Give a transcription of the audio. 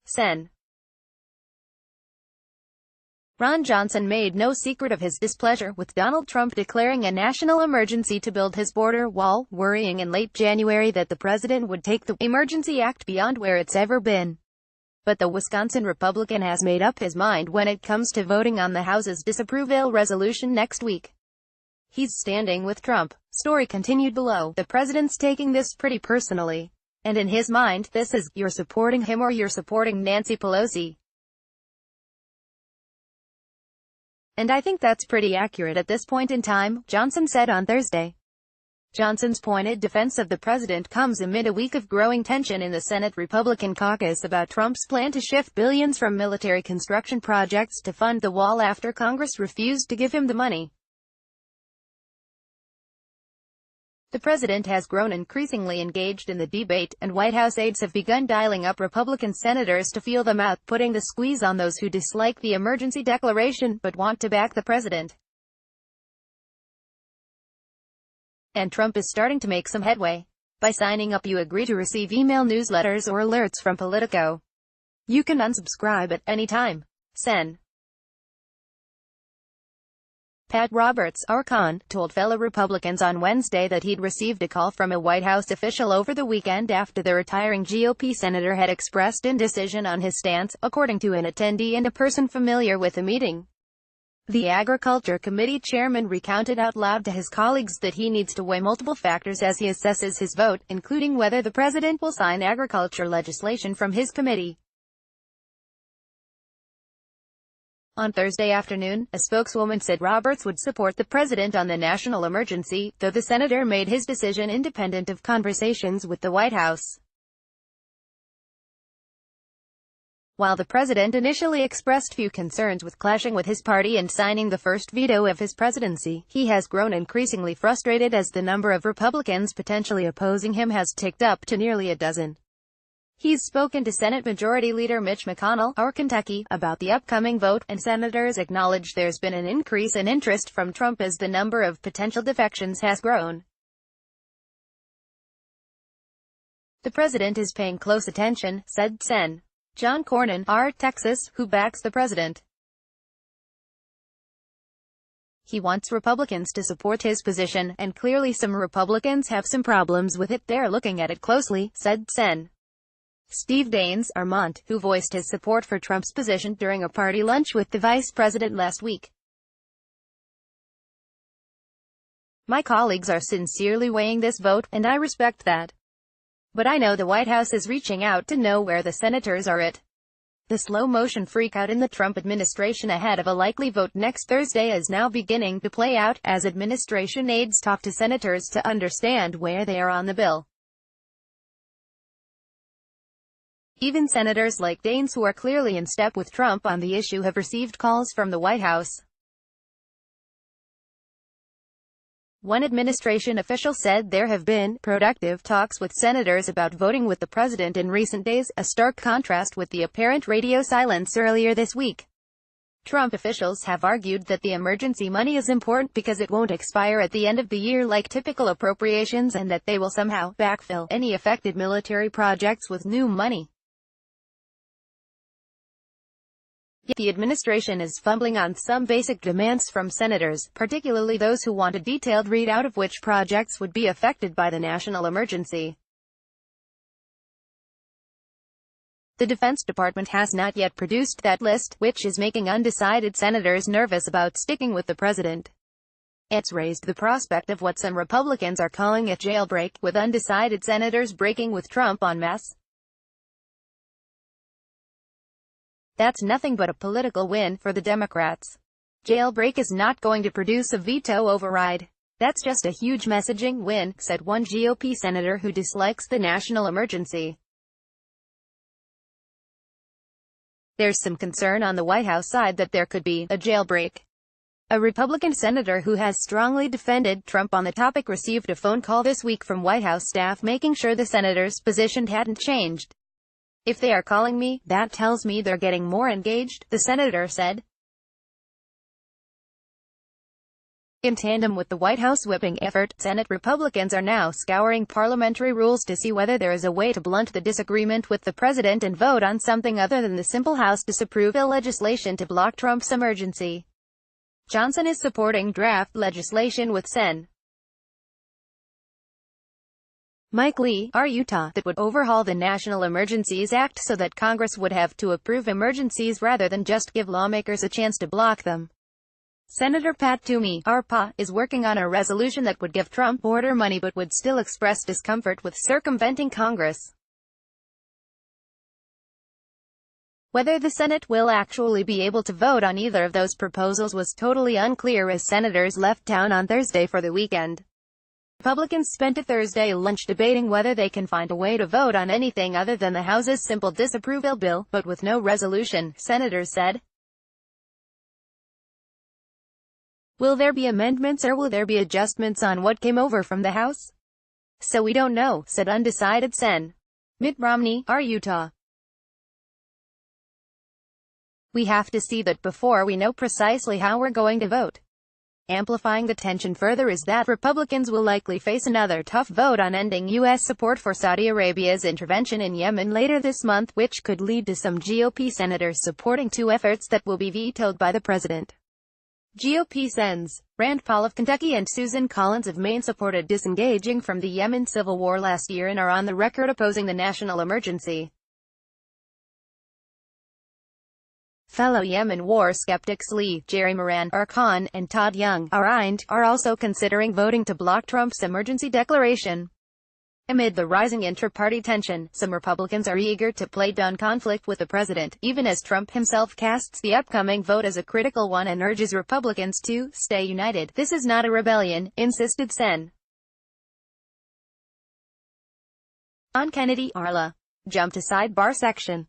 Sen. Ron Johnson made no secret of his displeasure with Donald Trump declaring a national emergency to build his border wall, worrying in late January that the president would take the Emergency Act beyond where it's ever been. But the Wisconsin Republican has made up his mind when it comes to voting on the House's disapproval resolution next week. He's standing with Trump. Story continued below. The president's taking this pretty personally. And in his mind, this is, you're supporting him or you're supporting Nancy Pelosi. And I think that's pretty accurate at this point in time, Johnson said on Thursday. Johnson's pointed defense of the president comes amid a week of growing tension in the Senate Republican caucus about Trump's plan to shift billions from military construction projects to fund the wall after Congress refused to give him the money. The president has grown increasingly engaged in the debate, and White House aides have begun dialing up Republican senators to feel them out, putting the squeeze on those who dislike the emergency declaration, but want to back the president. And Trump is starting to make some headway. By signing up, you agree to receive email newsletters or alerts from Politico. You can unsubscribe at any time. Sen. Pat Roberts, our con, told fellow Republicans on Wednesday that he'd received a call from a White House official over the weekend after the retiring GOP senator had expressed indecision on his stance, according to an attendee and a person familiar with the meeting. The Agriculture Committee chairman recounted out loud to his colleagues that he needs to weigh multiple factors as he assesses his vote, including whether the president will sign agriculture legislation from his committee. On Thursday afternoon, a spokeswoman said Roberts would support the president on the national emergency, though the senator made his decision independent of conversations with the White House. While the president initially expressed few concerns with clashing with his party and signing the first veto of his presidency, he has grown increasingly frustrated as the number of Republicans potentially opposing him has ticked up to nearly a dozen. He's spoken to Senate Majority Leader Mitch McConnell, our Kentucky, about the upcoming vote, and senators acknowledge there's been an increase in interest from Trump as the number of potential defections has grown. The president is paying close attention, said Sen. John Cornyn, our Texas, who backs the president. He wants Republicans to support his position, and clearly some Republicans have some problems with it. They're looking at it closely, said Sen. Steve Daines, Vermont, who voiced his support for Trump's position during a party lunch with the vice president last week. My colleagues are sincerely weighing this vote, and I respect that. But I know the White House is reaching out to know where the senators are at. The slow-motion freakout in the Trump administration ahead of a likely vote next Thursday is now beginning to play out, as administration aides talk to senators to understand where they are on the bill. Even senators like Daines, who are clearly in step with Trump on the issue, have received calls from the White House. One administration official said there have been productive talks with senators about voting with the president in recent days, a stark contrast with the apparent radio silence earlier this week. Trump officials have argued that the emergency money is important because it won't expire at the end of the year like typical appropriations, and that they will somehow backfill any affected military projects with new money. Yet the administration is fumbling on some basic demands from senators, particularly those who want a detailed readout of which projects would be affected by the national emergency. The Defense Department has not yet produced that list, which is making undecided senators nervous about sticking with the president. It's raised the prospect of what some Republicans are calling a jailbreak, with undecided senators breaking with Trump en masse. That's nothing but a political win for the Democrats. Jailbreak is not going to produce a veto override. That's just a huge messaging win, said one GOP senator who dislikes the national emergency. There's some concern on the White House side that there could be a jailbreak. A Republican senator who has strongly defended Trump on the topic received a phone call this week from White House staff making sure the senator's position hadn't changed. If they are calling me, that tells me they're getting more engaged, the senator said. In tandem with the White House whipping effort, Senate Republicans are now scouring parliamentary rules to see whether there is a way to blunt the disagreement with the president and vote on something other than the simple House disapproval legislation to block Trump's emergency. Johnson is supporting draft legislation with Sen. Mike Lee, R. Utah, that would overhaul the National Emergencies Act so that Congress would have to approve emergencies rather than just give lawmakers a chance to block them. Senator Pat Toomey, R. Pa, is working on a resolution that would give Trump border money but would still express discomfort with circumventing Congress. Whether the Senate will actually be able to vote on either of those proposals was totally unclear as senators left town on Thursday for the weekend. Republicans spent a Thursday lunch debating whether they can find a way to vote on anything other than the House's simple disapproval bill, but with no resolution, senators said. Will there be amendments or will there be adjustments on what came over from the House? So we don't know, said undecided Sen. Mitt Romney, R. Utah. We have to see that before we know precisely how we're going to vote. Amplifying the tension further is that Republicans will likely face another tough vote on ending U.S. support for Saudi Arabia's intervention in Yemen later this month, which could lead to some GOP senators supporting two efforts that will be vetoed by the president. GOP Sens. Rand Paul of Kentucky and Susan Collins of Maine supported disengaging from the Yemen civil war last year and are on the record opposing the national emergency. Fellow Yemen war skeptics Lee, Jerry Moran, R. Khan, and Todd Young, R. Ind, are also considering voting to block Trump's emergency declaration. Amid the rising intra-party tension, some Republicans are eager to play down conflict with the president, even as Trump himself casts the upcoming vote as a critical one and urges Republicans to stay united. This is not a rebellion, insisted Sen. On Kennedy, Arla. Jump to sidebar section.